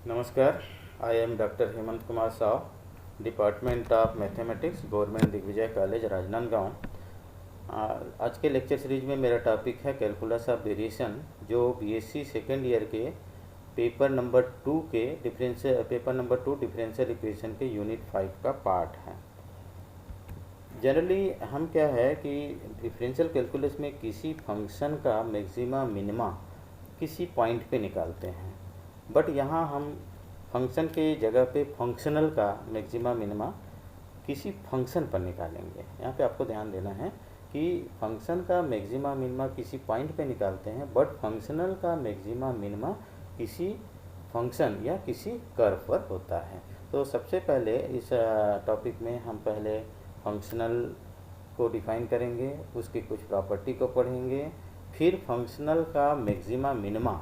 नमस्कार, I am doctor Hemant Kumar Sao, department of mathematics, government Digvijay college, Rajnandgaon. आज के लेक्चर सीरीज में मेरा टॉपिक है कैलकुलस ऑफ वेरिएशन, जो बीएससी सेकेंड ईयर के पेपर नंबर 2 के डिफरेंशियल इक्वेशन के यूनिट 5 का पार्ट है। जनरली हम क्या है कि डिफरेंशियल कैलकुलस में किसी फंक्शन का मैक्सिमा मिनिमा किसी पॉइंट पे निकालते हैं, बट यहाँ हम फंक्शन के जगह पे फंक्शनल का मैक्सिमा मिनिमा किसी फंक्शन पर निकालेंगे। यहाँ पे आपको ध्यान देना है कि फंक्शन का मैक्सिमा मिनिमा किसी पॉइंट पे निकालते हैं, बट फंक्शनल का मैक्सिमा मिनिमा किसी फंक्शन या किसी कर्व पर होता है। तो सबसे पहले इस टॉपिक में हम पहले फंक्शनल को डिफाइन करेंगे, उसकी कुछ प्रॉपर्टी को पढ़ेंगे, फिर फंक्शनल का मैक्सिमा मिनिमा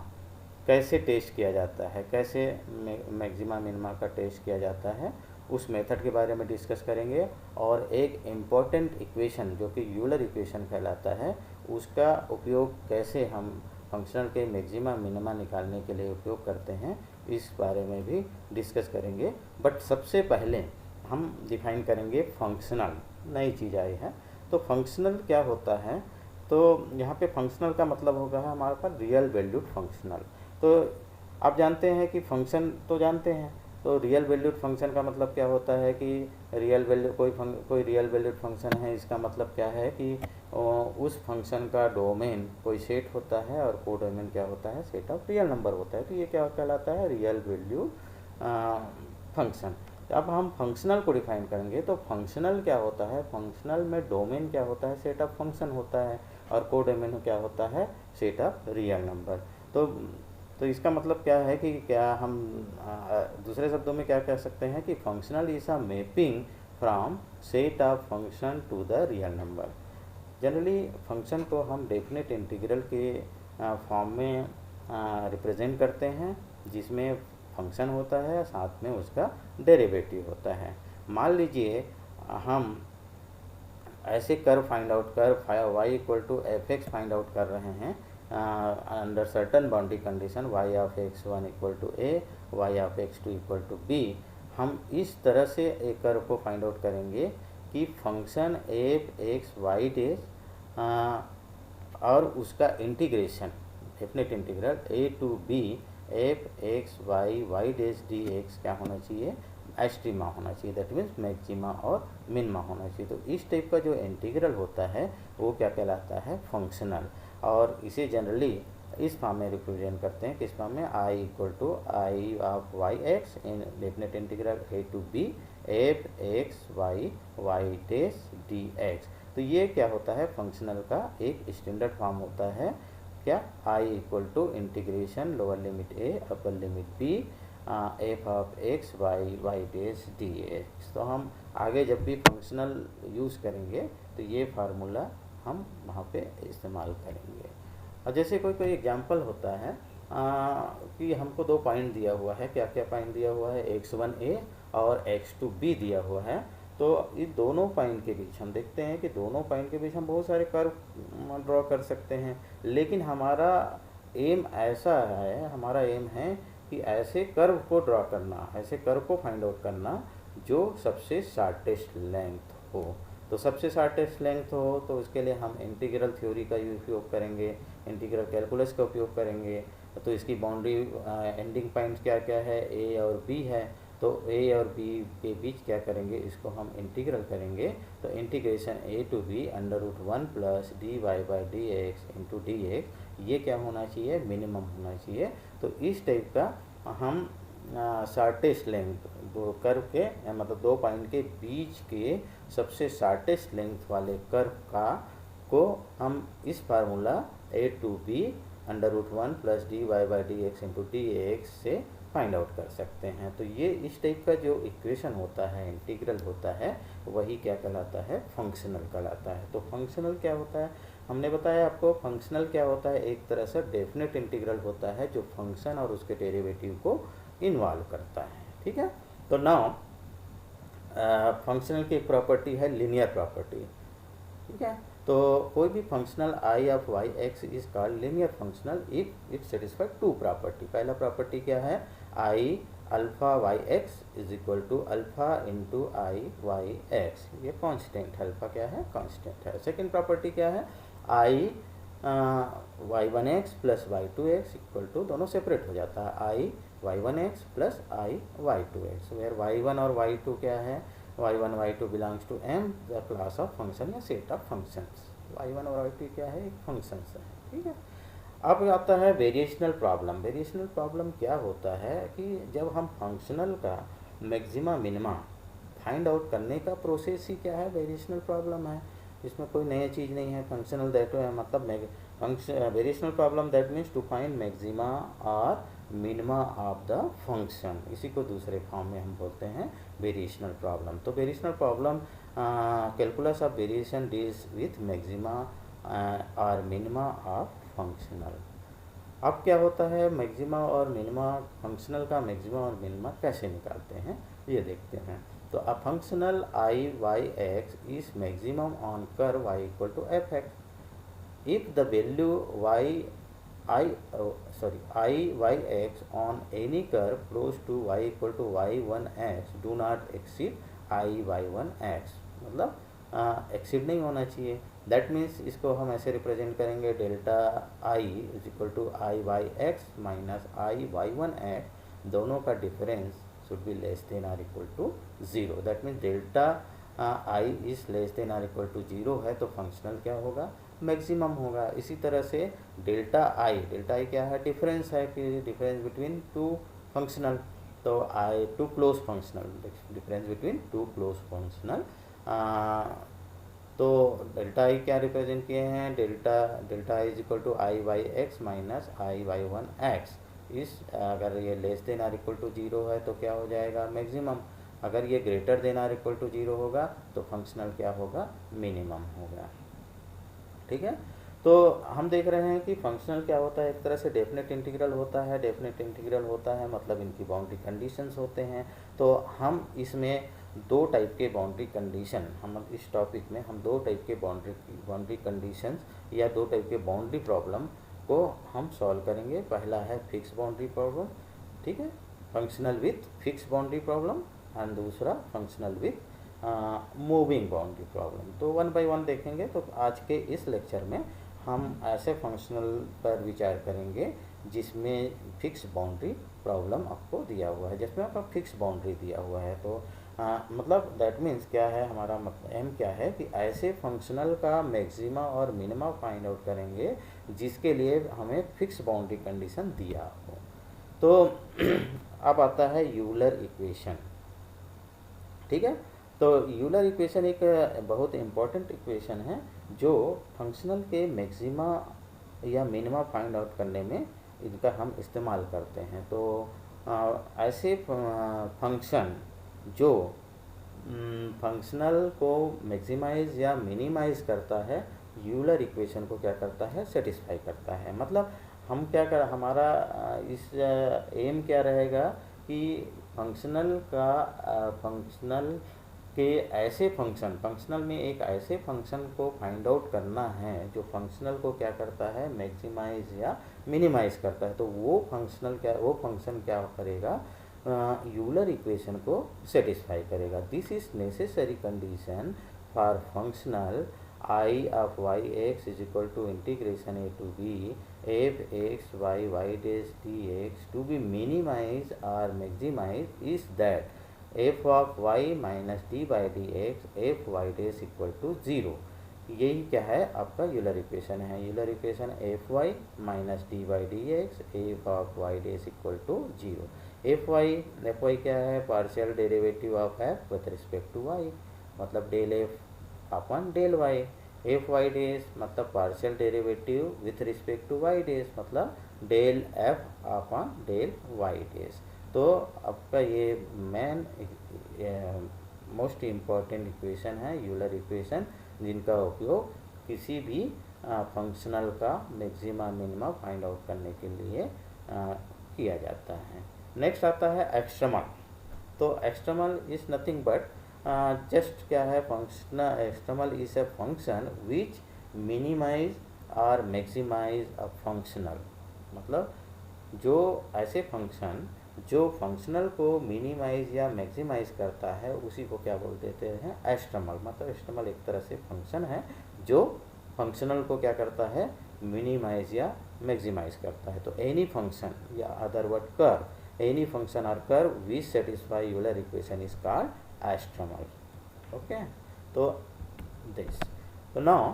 कैसे टेस्ट किया जाता है, कैसे मैक्सिमा मिनिमा का टेस्ट किया जाता है, उस मेथड के बारे में डिस्कस करेंगे। और एक इम्पॉर्टेंट इक्वेशन जो कि यूलर इक्वेशन कहलाता है, उसका उपयोग कैसे हम फंक्शनल के मैक्सिमा मिनिमा निकालने के लिए उपयोग करते हैं, इस बारे में भी डिस्कस करेंगे। बट सबसे पहले हम डिफाइन करेंगे फंक्शनल, नई चीज़ आई है। तो फंक्शनल क्या होता है? तो यहाँ पे फंक्शनल का मतलब होगा हमारे पास रियल वैल्यूड फंक्शनल। तो आप जानते हैं कि फंक्शन तो जानते हैं, तो रियल वैल्यूड फंक्शन का मतलब क्या होता है कि रियल वैल्यू कोई रियल वैल्यूड फंक्शन है, इसका मतलब क्या है कि उस फंक्शन का डोमेन कोई सेट होता है और को डोमेन क्या होता है, सेट ऑफ रियल नंबर होता है। तो ये क्या कहलाता है? Real value function. अब हम फंक्शनल को डिफाइन करेंगे, तो फंक्शनल क्या होता है? फंक्शनल में डोमेन क्या होता है? सेट ऑफ फंक्शन होता है, और को डोमेन क्या होता है? Set of real number. तो इसका मतलब क्या है कि क्या हम दूसरे शब्दों में क्या कह सकते हैं कि functional is a mapping from set of function to the real number. Generally function को हम डेफिनेट इंटीग्रल के फॉर्म में रिप्रेजेंट करते हैं, जिसमें फंक्शन होता है, साथ में उसका डेरिवेटिव होता है। मान लीजिए हम ऐसे कर्व फाइंड आउट कर y equal to F X find out कर रहे हैं under certain boundary condition y of x1 equal to a, y of x2 equal to b। हम इस तरह से एक कर्व को फाइंड आउट करेंगे कि function F X Y dash और उसका integration definite integral a to b F X Y dash D X क्या होना चाहिए? एक्सट्रीमा होना चाहिए, दैट मीन्स मैक्सिमा और मिनिमा होना चाहिए। तो इस टाइप का जो इंटीग्रल होता है वो क्या कहलाता है? फंक्शनल। और इसे जनरली इस फॉर्म में रिप्रेजेंट करते हैं, किस फॉर्म में? I equal to I of Y X in definite integral A to B F X Y dash D X. तो ये क्या होता है? फंक्शनल का एक स्टैंडर्ड फॉर्म होता है। क्या? I equal to integration lower limit A upper limit B F of X Y dash D X. तो हम आगे जब भी फंक्शनल यूज़ करेंगे तो ये फार्मूला हम वहाँ पे इस्तेमाल करेंगे। और जैसे कोई एग्जांपल होता है कि हमको दो पॉइंट दिया हुआ है, क्या क्या पॉइंट दिया हुआ है? x1a और x2b दिया हुआ है। तो इन दोनों पॉइंट के बीच हम देखते हैं कि दोनों पॉइंट के बीच हम बहुत सारे कर्व ड्रॉ कर सकते हैं, लेकिन हमारा एम ऐसा है, हमारा एम है कि ऐसे कर्व को ड्रॉ करना, ऐसे कर्व को फाइंड आउट करना जो सबसे शॉर्टेस्ट लेंथ हो। तो सबसे शॉर्टेस्ट लेंथ हो तो उसके लिए हम इंटीग्रल थ्योरी का उपयोग करेंगे, इंटीग्रल कैलकुलस का उपयोग करेंगे। तो इसकी बाउंड्री एंडिंग पॉइंट्स क्या क्या है? ए और बी है। तो ए और बी के बीच क्या करेंगे? इसको हम इंटीग्रल करेंगे। तो integration A to B under root 1 plus D Y by D X into D X, ये क्या होना चाहिए? मिनिमम होना चाहिए। तो इस टाइप का हम शॉर्टेस्ट लेंथ दो कर्व के मतलब दो पॉइंट के बीच के सबसे शॉर्टेस्ट लेंथ वाले कर्व को हम इस formula A to B under root 1 plus D Y by D X into D X से फाइंड आउट कर सकते हैं। तो ये इस टाइप का जो इक्वेशन होता है, इंटीग्रल होता है, वही क्या कहलाता है? फंक्शनल कहलाता है। तो फंक्शनल क्या होता है? हमने बताया आपको फंक्शनल क्या होता है। एक तरह से डेफिनेट इंटीग्रल होता है जो फंक्शन और उसके डेरिवेटिव को इन्वॉल्व करता है। ठीक है। तो नाउ फंक्शनल की एक प्रॉपर्टी है लीनियर प्रॉपर्टी। ठीक है। तो कोई भी functional I of Y X is called linear functional if it satisfy two property. पहला प्रॉपर्टी क्या है? I alpha Y X is equal to alpha into I Y X. ये कांस्टेंट है, अल्फ़ा क्या है, कांस्टेंट है। सेकंड प्रॉपर्टी क्या है, I Y one X plus Y two X equal to, दोनों सेपरेट हो जाता है, I Y one X plus I Y two x, where Y one और वाई टू क्या है, Y one Y two belongs to M the class of function या set of functions. Y one और Y two क्या है, एक functions है, ठीक है। अब आता है वेरिएशनल प्रॉब्लम। वेरिएशनल प्रॉब्लम क्या होता है कि जब हम फंक्शनल का मैक्सिमा मिनिमा फाइंड आउट करने का प्रोसेस ही क्या है, वेरिएशनल प्रॉब्लम है। इसमें कोई नई चीज़ नहीं है। फंक्शनल दैट है मतलब variational problem that means to find maxima और मिनिमा ऑफ द फंक्शन, इसी को दूसरे फॉर्म में हम बोलते हैं वेरिएशनल प्रॉब्लम। तो variational problem calculus of variation deals with maxima और मिनिमा ऑफ फंक्शनल। अब क्या होता है, मैक्सिमा और मिनिमा, फंक्शनल का मैक्सिमा और मिनिमा कैसे निकालते हैं ये देखते हैं। तो a functional I Y X is maximum on curve Y equal to F X if the value I Y X on any curve close to Y equal to Y one X do not exceed I Y one X, मतलब exceed नहीं होना चाहिए। That means इसको हम ऐसे represent करेंगे, delta I is equal to I Y X minus I Y one X, दोनों का difference should be less than or equal to 0। That means delta I is less than और equal to 0 है तो functional क्या होगा, maximum होगा। इसी तरह से डेल्टा आई क्या है, डिफरेंस है कि डिफरेंस बिटवीन टू फंक्शनल, तो I two close functional, difference between two close functional. तो डेल्टा आई क्या रिप्रेजेंट किए हैं, delta I is equal to I Y X minus I Y one X. इस अगर ये less than or equal to 0 है तो क्या हो जाएगा, मैक्सिमम। अगर ये greater than or equal to 0 होगा तो फंक्शनल क्या होगा, मिनिमम होगा, ठीक है। तो हम देख रहे हैं कि फंक्शनल क्या होता है, एक तरह से डेफिनेट इंटीग्रल होता है। डेफिनेट इंटीग्रल होता है मतलब इनकी बाउंड्री कंडीशंस होते हैं। तो हम इसमें दो टाइप के बाउंड्री कंडीशन, हम इस टॉपिक में हम दो टाइप के बाउंड्री कंडीशंस या दो टाइप के बाउंड्री प्रॉब्लम को हम सॉल्व करेंगे। पहला है फिक्स बाउंड्री प्रॉब्लम, ठीक है, functional with fix boundary problem, and दूसरा functional with moving boundary problem. तो वन बाय वन देखेंगे। तो आज के इस लेक्चर में हम ऐसे फंक्शनल पर विचार करेंगे जिसमें फिक्स बाउंड्री प्रॉब्लम आपको दिया हुआ है, जिसमें आपका फिक्स बाउंड्री दिया हुआ है। तो मतलब दैट मीन्स क्या है, हमारा मतलब एम क्या है कि ऐसे फंक्शनल का मैक्सिमा और मिनिमा फाइंड आउट करेंगे जिसके लिए हमें फिक्स बाउंड्री कंडीशन दिया हो। तो अब आता है यूलर इक्वेशन, ठीक है। तो यूलर इक्वेशन एक बहुत इम्पॉर्टेंट इक्वेशन है जो फंक्शनल के मैक्सिमा या मिनिमा फाइंड आउट करने में इनका हम इस्तेमाल करते हैं। तो ऐसे फंक्शन जो फंक्शनल को मैक्सिमाइज या मिनिमाइज करता है, यूलर इक्वेशन को क्या करता है, सेटिस्फाई करता है। मतलब हम क्या कर, हमारा इस एम क्या रहेगा कि फंक्शनल के ऐसे फंक्शनल में एक ऐसे फंक्शन को फाइंड आउट करना है जो फंक्शनल को क्या करता है, मैक्सिमाइज या मिनिमाइज करता है। तो वो फंक्शन क्या करेगा, यूलर इक्वेशन को सेटिस्फाई करेगा। This is necessary condition for functional I of Y X is equal to integration A to B F X Y Y dash D X to be minimise और maximise is that F of Y minus D by D X F Y dash equal to 0। यही क्या है, आपका Euler equation है। Euler equation F Y minus D by D X F of Y dash equal to 0। F Y क्या है, partial derivative of F with respect to Y, मतलब del F अपन del Y. F Y dash मतलब partial derivative with respect to Y dash, मतलब del F अपन del Y dash. तो आपका ये मेन मोस्ट इम्पॉर्टेंट इक्वेशन है Euler equation, जिनका उपयोग किसी भी फंक्शनल का मैक्सिमा मिनिमा फाइंड आउट करने के लिए किया जाता है। नेक्स्ट आता है एक्सट्रमल। तो extremal is nothing but just क्या है, functional extremal is a function which minimise और मैक्सिमाइज अ फंक्शनल, मतलब जो ऐसे फंक्शन जो फंक्शनल को मिनिमाइज या मैक्सिमाइज करता है उसी को क्या बोल देते हैं, एस्ट्रमल। मतलब एस्ट्रमल एक तरह से फंक्शन है जो फंक्शनल को क्या करता है, मिनिमाइज या मैक्सिमाइज करता है। तो एनी फंक्शन या other word curve, any function और curve which satisfy Euler equation is called extremal. Okay, तो दिस, तो नाउ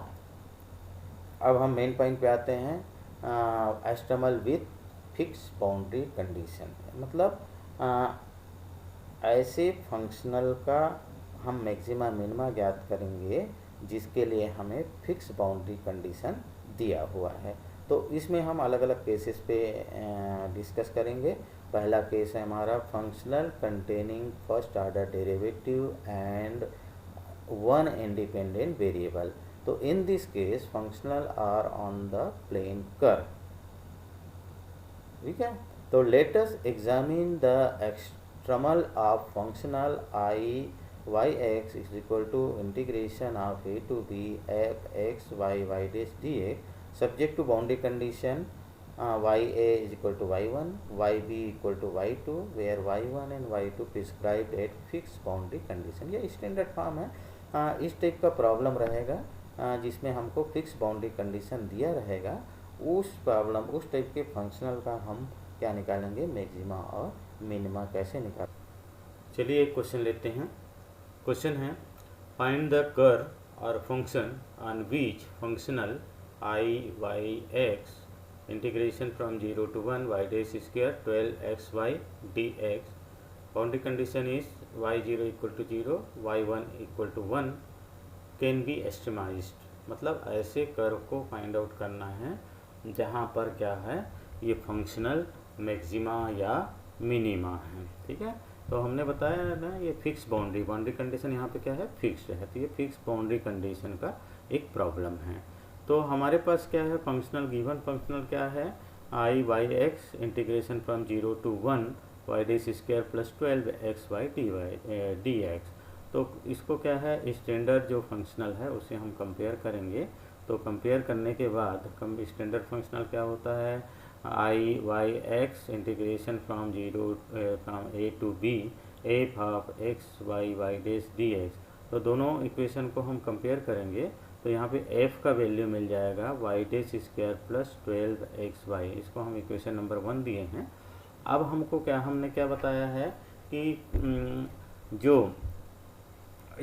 अब हम मेन पॉइंट पे आते हैं, extremal with fix boundary condition. मतलब ऐसे फंक्शनल का हम मैक्सिमा मिनिमा ज्ञात करेंगे जिसके लिए हमें फिक्स बाउंड्री कंडीशन दिया हुआ है। तो इसमें हम अलग अलग केसेस पे डिस्कस करेंगे। पहला केस है हमारा functional containing first order derivative and one independent variable. तो in this case functional are on the plane curve. ठीक है, तो let us examine the extremal of functional I Y X is equal to integration of A to B F X Y Y dash D X subject to boundary condition Y A is equal to Y one Y B equal to Y two where Y one and Y two prescribed at fix boundary condition. ये standard form है। इस type का problem रहेगा जिसमें हमको fix boundary condition दिया रहेगा। उस प्रॉब्लम, उस टाइप के फंक्शनल का हम क्या निकालेंगे, मैक्सिमा और मिनिमा कैसे निकाल। चलिए एक क्वेश्चन लेते हैं। क्वेश्चन है फाइंड द कर्व और function on which functional I Y X integration from 0 to 1 y dash square 12xy dx boundary condition is y0 equal to 0 y1 equal to 1 can be extremised. मतलब ऐसे curve को find out करना है जहाँ पर क्या है, ये फंक्शनल मैक्सिमा या मिनिमा है। ठीक है, तो हमने बताया है ना, ये फिक्स बाउंड्री कंडीशन यहाँ पे क्या है, फिक्स्ड है। तो ये फिक्स बाउंड्री कंडीशन का एक प्रॉब्लम है। तो हमारे पास क्या है, फंक्शनल, गिवन फंक्शनल क्या है, I Y X integration from 0 to 1 Y dash square plus 12xy D X. तो इसको क्या है, स्टैंडर्ड जो फंक्शनल है उसे हम कंपेयर करेंगे। तो कंपेयर करने के बाद स्टैंडर्ड फंक्शनल क्या होता है, I Y X integration from A to B F of X Y Y dash D X. तो दोनों इक्वेशन को हम कंपेयर करेंगे तो यहाँ पे f का वैल्यू मिल जाएगा Y dash square plus 12xy। इसको हम इक्वेशन नंबर 1 दिए हैं। अब हमको हमने क्या बताया है कि जो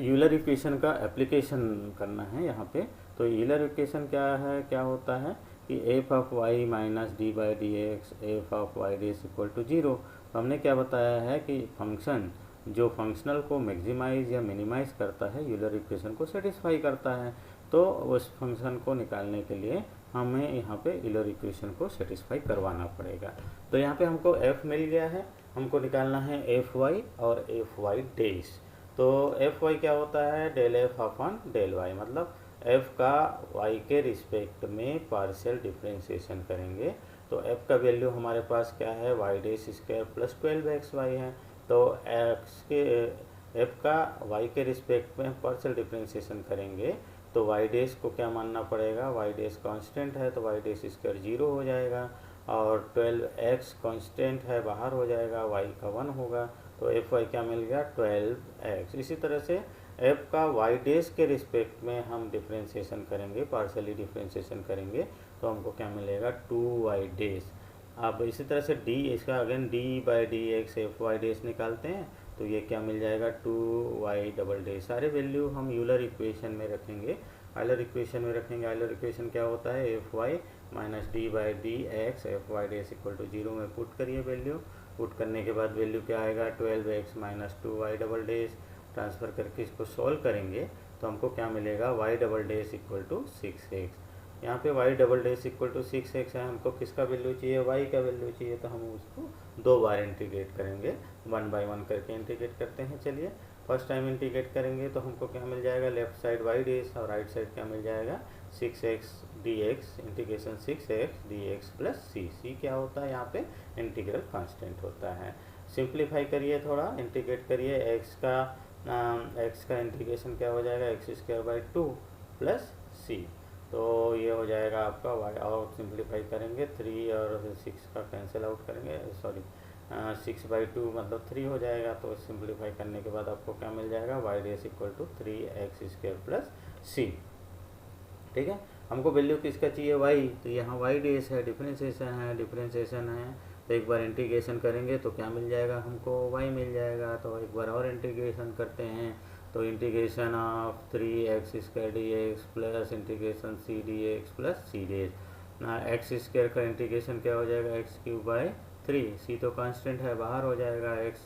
यूलर इक्वेशन का एप्लीकेशन करना है यहाँ पे। तो यूलर इक्वेशन क्या होता है कि F of Y minus D by D X F of Y dash equal to 0। तो हमने क्या बताया है कि फंक्शन जो फंक्शनल को मैक्सिमाइज या मिनिमाइज करता है, यूलर इक्वेशन को सेटिस्फाई करता है। तो उस फंक्शन को निकालने के लिए हमें यहाँ पे यूलर इक्वेशन को सेटिस्फाई करवाना पड़ेगा। तो यहाँ पे हमको f मिल गया है, हमको निकालना है एफ वाई और एफ वाई डैश। तो एफ वाई क्या होता है, del F upon del Y. मतलब f का y के रिस्पेक्ट में पार्शियल डिफ्रेंशिएशन करेंगे। तो f का वैल्यू हमारे पास क्या है, Y dash square plus 12xy है। तो f का y के रिस्पेक्ट में पार्शियल डिफ्रेंशिएशन करेंगे तो वाई डैश को क्या मानना पड़ेगा, वाई डैश कांस्टेंट है तो वाई डैश स्क्वायर 0 हो जाएगा और 12x कांस्टेंट है, बाहर हो जाएगा, y का 1 होगा। तो एफ वाई क्या मिल गया, 12x। इसी तरह से f का वाई डैश के रिस्पेक्ट में हम डिफ्रेंशिएशन करेंगे, पार्शियली डिफ्रेंशिएशन करेंगे तो हमको क्या मिलेगा, 2y डैश। अब इसी तरह से d, इसका again d by D X F Y dash निकालते हैं तो ये क्या मिल जाएगा, 2y डबल डैश। सारे वैल्यू हम यूलर इक्वेशन में रखेंगे, आयलर इक्वेशन में रखेंगे। आयलर इक्वेशन क्या होता है, F Y minus D by D X F Y dash equal to 0 में पुट करिए वैल्यू। पुट करने के बाद वैल्यू क्या आएगा, 12x minus 2y double dash. Transfer करके इसको सॉल्व करेंगे तो हमको क्या मिलेगा, y double dash equal to 6x। यहाँ पे y double dash equal to 6x है, हमको किसका वैल्यू चाहिए, y का वैल्यू चाहिए। तो हम उसको 2 बार इंटीग्रेट करेंगे, 1 बाय 1 करके इंटीग्रेट करते हैं। चलिए फर्स्ट टाइम इंटीग्रेट करेंगे तो हमको क्या मिल जाएगा, लेफ्ट साइड y डैश और राइट साइड क्या मिल जाएगा, 6x dx integration 6x dx plus c क्या होता है, यहाँ पे इंटीग्रल कांस्टेंट होता है। सिंप्लीफाई करिए, थोड़ा इंटीग्रेट करिए, x का इंटीग्रेशन क्या हो जाएगा, x square by 2 plus c। तो ये हो जाएगा आपका y। और सिंप्लीफाई करेंगे 3 और 6 का कैंसिल आउट करेंगे, सॉरी 6/2 मतलब 3 हो जाएगा। तो सिंप्लीफाई करने के बाद आपको क्या मिल जाएगा, Y dash equal to 3x² plus C. ठीक है, हमको वैल्यू किसका चाहिए, वाई, तो यहाँ वाई डेस है, डिफ्रेंशिएशन है। तो एक बार इंटीग्रेशन करेंगे तो क्या मिल जाएगा, हमको वाई मिल जाएगा। तो एक बार और इंटीग्रेशन करते हैं तो integration of 3x² dx plus integration C D x plus C dash. x² का इंटीग्रेशन क्या हो जाएगा, x³/3, सी तो कांस्टेंट है बाहर हो जाएगा, x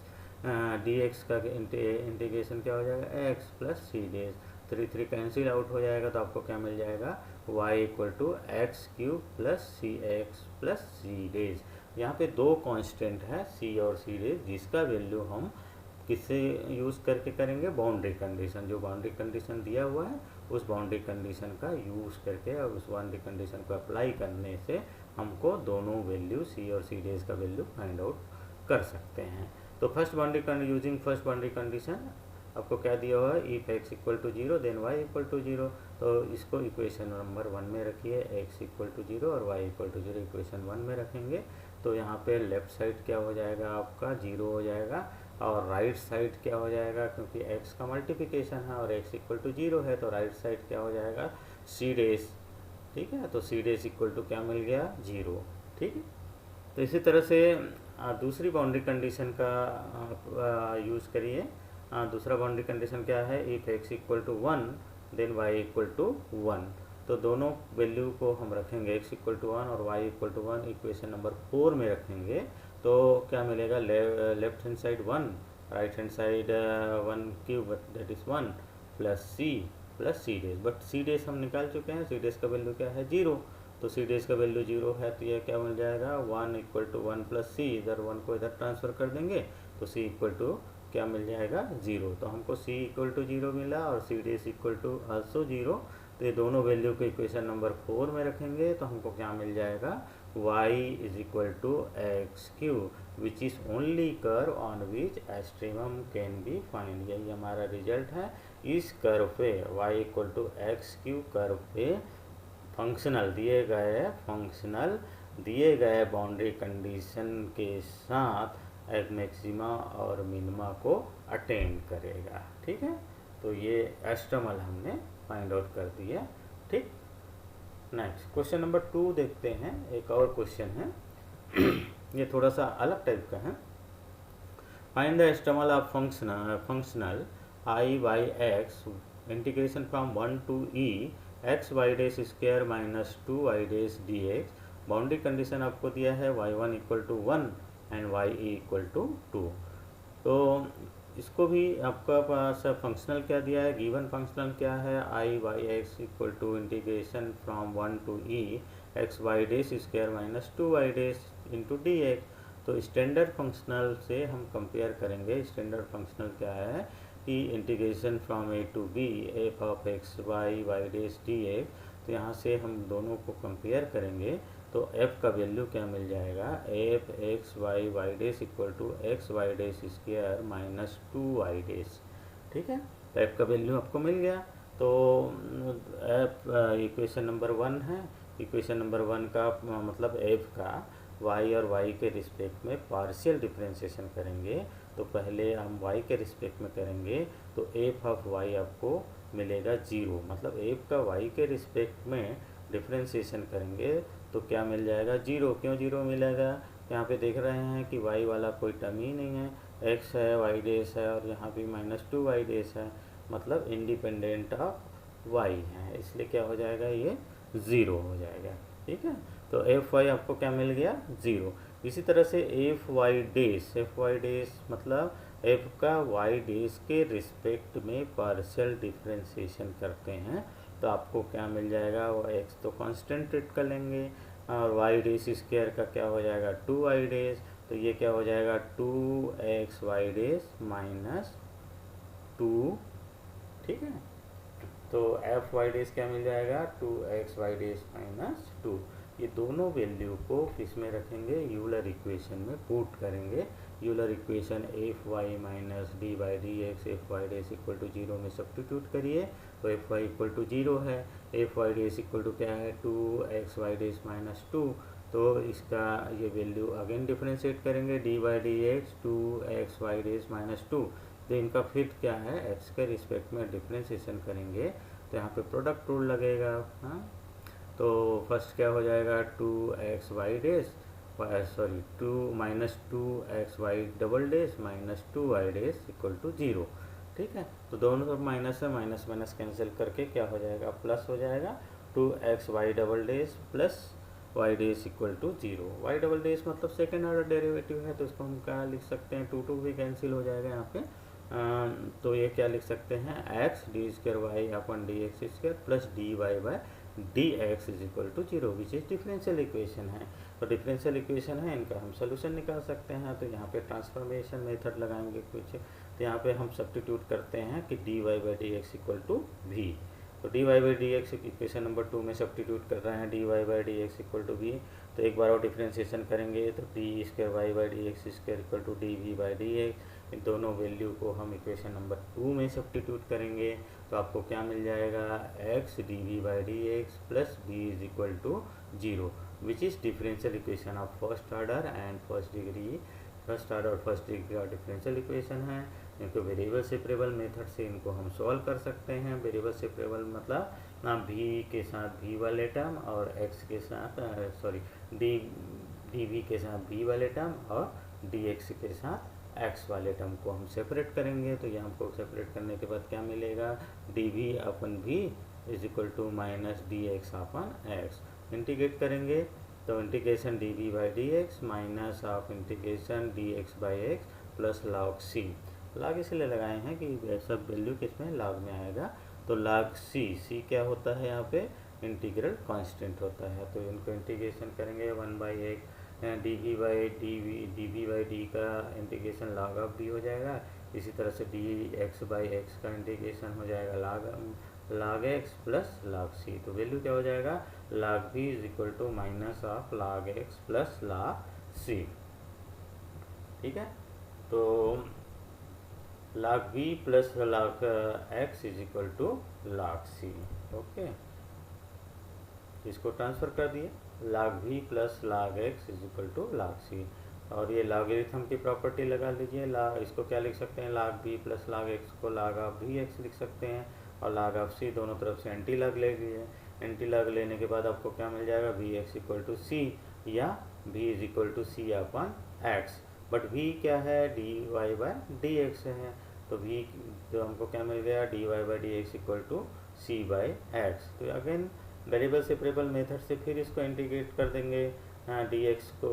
dx का इंटीग्रेशन क्या हो जाएगा, x plus C dash. 3 cancel out हो जाएगा तो आपको क्या मिल जाएगा, y equal to x³ plus C X plus C dash. यहाँ पे दो कांस्टेंट है c और c डेज, जिसका वैल्यू हम किससे यूज़ करके करेंगे, बाउंड्री कंडीशन, जो बाउंड्री कंडीशन दिया हुआ है उस बाउंड्री कंडीशन का यूज़ करके और उस बाउंड्री कंडीशन को अप्लाई करने से हमको दोनों वैल्यू c और c डेज का वैल्यू फाइंड आउट कर सकते हैं। तो first boundary using first boundary condition आपको क्या दिया हुआ है, if x equal to 0 then y equal to 0। तो इसको इक्वेशन नंबर 1 में रखिए, x इक्वल टू 0 और y इक्वल टू 0 इक्वेशन 1 में रखेंगे। तो यहाँ पे लेफ्ट साइड क्या हो जाएगा, आपका 0 हो जाएगा, और राइट साइड क्या हो जाएगा, क्योंकि x का मल्टीप्लिकेशन है और x इक्वल टू 0 है तो राइट साइड क्या हो जाएगा, सी डेस। ठीक है, तो सी डेस इक्वल टू क्या मिल गया, 0। ठीक है, तो इसी तरह से दूसरी बाउंड्री कंडीशन का यूज़ करिए। दूसरा बाउंड्री कंडीशन क्या है, if x equal to 1 then y equal to 1। तो दोनों वैल्यू को हम रखेंगे, x इक्वल टू 1 और y equal to 1 equation number 4 में रखेंगे। तो क्या मिलेगा, left hand side 1, right hand side 1³ that is 1 plus C dash. But C dash हम निकाल चुके हैं, सी डेज का वैल्यू क्या है, 0। तो सी डेज का वैल्यू 0 है तो यह क्या मिल जाएगा, 1 इक्वल टू 1 प्लस सी, इधर 1 को इधर ट्रांसफ़र कर देंगे तो सी इक्वल टू क्या मिल जाएगा, 0। तो हमको c इक्वल टू 0 मिला और सी डेस इक्वल टू आल्सो 0। तो ये दोनों वैल्यू को इक्वेशन नंबर 4 में रखेंगे तो हमको क्या मिल जाएगा, y is equal to x³ which is only curve on which extremum can be find. यही हमारा रिजल्ट है। इस कर्व पे y equal to x³ curve पे फंक्शनल दिए गए बाउंड्री कंडीशन के साथ एक मैक्सिमा और मिनिमा को अटेंड करेगा। ठीक है, तो ये एस्ट्रमल हमने फाइंड आउट कर दिया। ठीक, नेक्स्ट क्वेश्चन नंबर 2 देखते हैं। एक और क्वेश्चन है ये थोड़ा सा अलग टाइप का है। Find the extremal of functional i by x integration from 1 to e x y² minus 2y dx। Boundary condition आपको दिया है y1 equal to 1 and y equal to 2। तो इसको भी आपका पास फंक्शनल क्या दिया है, गिवन फंक्शनल क्या है, i by x equal to integration from 1 to e x y² minus 2y into dx। तो स्टैंडर्ड फंक्शनल से हम कंपेयर करेंगे। स्टैंडर्ड फंक्शनल क्या है कि integration from a to b f of x y dx। तो यहाँ से हम दोनों को कंपेयर करेंगे तो f का वैल्यू क्या मिल जाएगा, f x y equal to x y² minus 2y। ठीक है, तो f का वैल्यू आपको मिल गया। तो f इक्वेशन नंबर 1 है। इक्वेशन नंबर 1 का मतलब f का y और y के रिस्पेक्ट में पार्शियल डिफरेंशिएशन करेंगे। तो पहले हम y के रिस्पेक्ट में करेंगे तो f ऑफ y आपको मिलेगा 0। मतलब f का y के रिस्पेक्ट में डिफरेंशिएशन करेंगे तो क्या मिल जाएगा, 0। क्यों 0 मिलेगा, यहाँ पे देख रहे हैं कि y वाला कोई टर्म ही नहीं है, x है y डेस है और यहाँ भी माइनस 2y डेस है, मतलब इंडिपेंडेंट ऑफ y है, इसलिए क्या हो जाएगा, ये 0 हो जाएगा। ठीक है, तो एफ वाई आपको क्या मिल गया, 0। इसी तरह से एफ वाई डेस मतलब एफ का वाई डेस के रिस्पेक्ट में पार्शियल डिफरेंशिएशन करते हैं तो आपको क्या मिल जाएगा, वो एक्स तो कांस्टेंट ट्रीट कर लेंगे और वाई डेस स्क्वायर का क्या हो जाएगा 2y डेस। तो ये क्या हो जाएगा 2xy डेस माइनस 2। ठीक है, तो एफ वाई डेस क्या मिल जाएगा 2xy डेस माइनस 2। ये दोनों वैल्यू को किस में रखेंगे, यूलर इक्वेशन में पुट करेंगे। Euler equation F Y minus D by D X F Y dash equal to 0 में सब्स्टिट्यूट करिए तो एफ वाई इक्वल टू 0 है। F Y dash equal to क्या है 2xy डेस माइनस 2। तो इसका ये वैल्यू अगेन डिफ्रेंशिएट करेंगे, d by D x 2xy dash minus 2। तो इनका फिर क्या है, x के रिस्पेक्ट में डिफ्रेंशिएशन करेंगे तो यहाँ पे प्रोडक्ट रूल लगेगा। हाँ, तो फर्स्ट क्या हो जाएगा 2xy dash sorry 2 minus 2xy double dash minus 2y dash equal to 0। ठीक है, तो दोनों तरफ माइनस है, माइनस माइनस कैंसिल करके क्या हो जाएगा, प्लस हो जाएगा 2xy double dash plus y dash equal to 0। y double dash मतलब सेकेंड ऑर्डर डेरिवेटिव है, तो इसको हम क्या लिख सकते हैं, 2 भी कैंसिल हो जाएगा यहाँ पे। तो ये क्या लिख सकते हैं, x d square y upon d x square plus D Y by D x is equal to 0 which is differential equation है। तो डिफरेंशियल इक्वेशन है, इनका हम सोल्यूशन निकाल सकते हैं। तो यहाँ पे ट्रांसफॉर्मेशन मेथड लगाएंगे कुछ, तो यहाँ पे हम सब्स्टिट्यूट करते हैं कि D Y by D x equal to V. तो D Y by D X equation number 2 में सब्स्टिट्यूट कर रहे हैं, D Y by D x equal to V. तो एक बार और डिफ्रेंशिएशन करेंगे तो D square Y by D x square equal to D we by D X. इन दोनों वैल्यू को हम इक्वेशन नंबर 2 में सब्स्टिट्यूट करेंगे तो आपको क्या मिल जाएगा, x d we by D x plus b is equal to 0 which is differential equation of first order and first degree. First order और फर्स्ट डिग्री का डिफरेंशियल इक्वेशन है। इनको वेरिएबल सेपरेबल मेथड से इनको हम सॉल्व कर सकते हैं। वेरिएबल सेपरेबल मतलब ना v के साथ v वाले टर्म और x के साथ सॉरी डी के साथ v वाले टर्म और dx के साथ x वाले टर्म को हम सेपरेट करेंगे। तो ये हमको सेपरेट करने के बाद क्या मिलेगा, dv upon v is equal to minus d x upon x. Integrate करेंगे तो integration d we by D x minus of integration d x by x plus log c. Log इसलिए लगाए हैं कि सब वैल्यू किसमें लॉग में आएगा। तो लॉग सी क्या होता है, यहाँ पे इंटीग्रल कांस्टेंट होता है। तो इनको इंटीग्रेशन करेंगे 1/1 डी वी बाई डी का इंटीग्रेशन लॉग ऑफ डी हो जाएगा। इसी तरह से डी एक्स बाई एक्स का इंटीग्रेशन हो जाएगा log x plus log c। तो वैल्यू क्या हो जाएगा, log v is equal to minus of log x plus log c। ठीक है, तो log v plus log x is equal to log c। Okay, इसको ट्रांसफर कर दिए, log v plus log x is equal to log c। और ये logarithm की property लगा लीजिए। इसको क्या लिख सकते हैं, log v plus log x को log ऑफ v x लिख सकते हैं और log ऑफ c दोनों तरफ से एंटी लॉग ले लीजिए। एंटी लॉग लेने के बाद आपको क्या मिल जाएगा, v x equal to c या v is equal to c upon x. But v क्या है, d Y by D x है। तो v तो हमको क्या मिल गया, d Y by D x equal to c by x. तो अगेन वेरिएबल सेपरेबल मेथड से फिर इसको इंटीग्रेट कर देंगे। डी एक्स को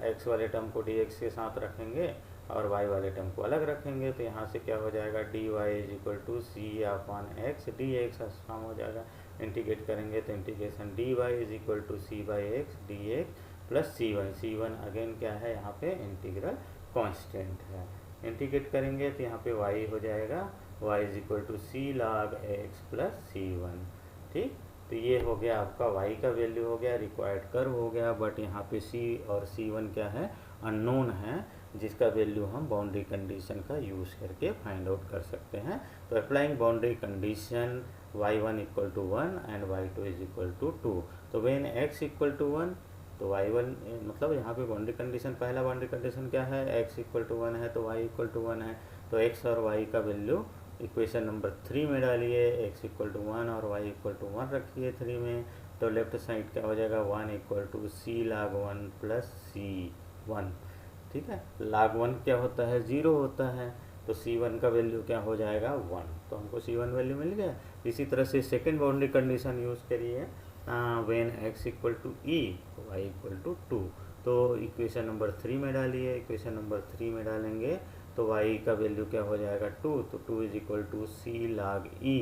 एक्स वाले टर्म को डी एक्स के साथ रखेंगे और y वाले टर्म को अलग रखेंगे। तो यहाँ से क्या हो जाएगा, d y is equal to c upon x, d x form हो जाएगा। इंटीग्रेट करेंगे तो integration d y is equal to c by x d x plus c one again क्या है, यहाँ पे इंटीग्रल कांस्टेंट है। इंटीग्रेट करेंगे तो यहाँ पे y हो जाएगा, y is equal to C log X plus C one. ठीक, तो ये हो गया आपका y का वैल्यू हो गया, रिक्वायर्ड कर्व हो गया। बट यहाँ पे c और c1 क्या है, अननोन है, जिसका वैल्यू हम बाउंड्री कंडीशन का यूज़ करके फाइंड आउट कर सकते हैं। तो applying boundary condition y1 equal to 1 and y2 is equal to 2। तो व्हेन x इक्वल टू 1 तो y1 मतलब यहाँ पे बाउंड्री कंडीशन, पहला बाउंड्री कंडीशन क्या है, x इक्वल टू 1 है तो y इक्वल टू 1 है। तो x और y का वैल्यू इक्वेशन नंबर 3 में डालिए, x इक्वल टू 1 और y इक्वल टू 1 रखिए 3 में। तो लेफ्ट साइड क्या हो जाएगा, 1 equal to c log 1 plus c1। ठीक है, log 1 क्या होता है, 0 होता है। तो c1 का वैल्यू क्या हो जाएगा, 1। तो हमको c1 वैल्यू मिल गया। इसी तरह से सेकेंड बाउंड्री कंडीशन यूज़ करिए, when x equal to e y equal to 2। तो इक्वेशन नंबर 3 में डालिए, इक्वेशन नंबर 3 में डालेंगे तो y का वैल्यू क्या हो जाएगा, 2। तो 2 is equal to c log e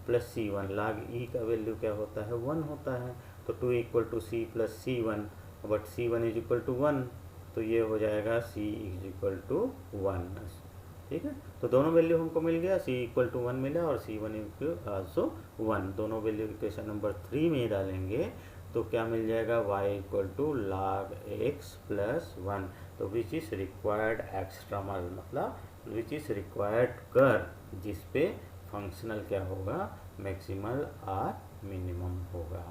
plus c1। log e का वैल्यू क्या होता है, 1 होता है। तो 2 equal to c plus c1, but c1 is equal to 1। तो ये हो जाएगा c इज इक्वल टू 1। ठीक है, तो दोनों वैल्यू हमको मिल गया, c इक्वल टू 1 मिला और c1 इक्वल आल्सो 1। दोनों वैल्यू इक्वेशन नंबर 3 में डालेंगे तो क्या मिल जाएगा, y equal to log x plus 1। तो विच इज़ रिक्वायर्ड एक्सट्रामल मतलब विच इज़ रिक्वायर्ड कर्व जिस पे फंक्शनल क्या होगा, मैक्सिमल और मिनिमम होगा।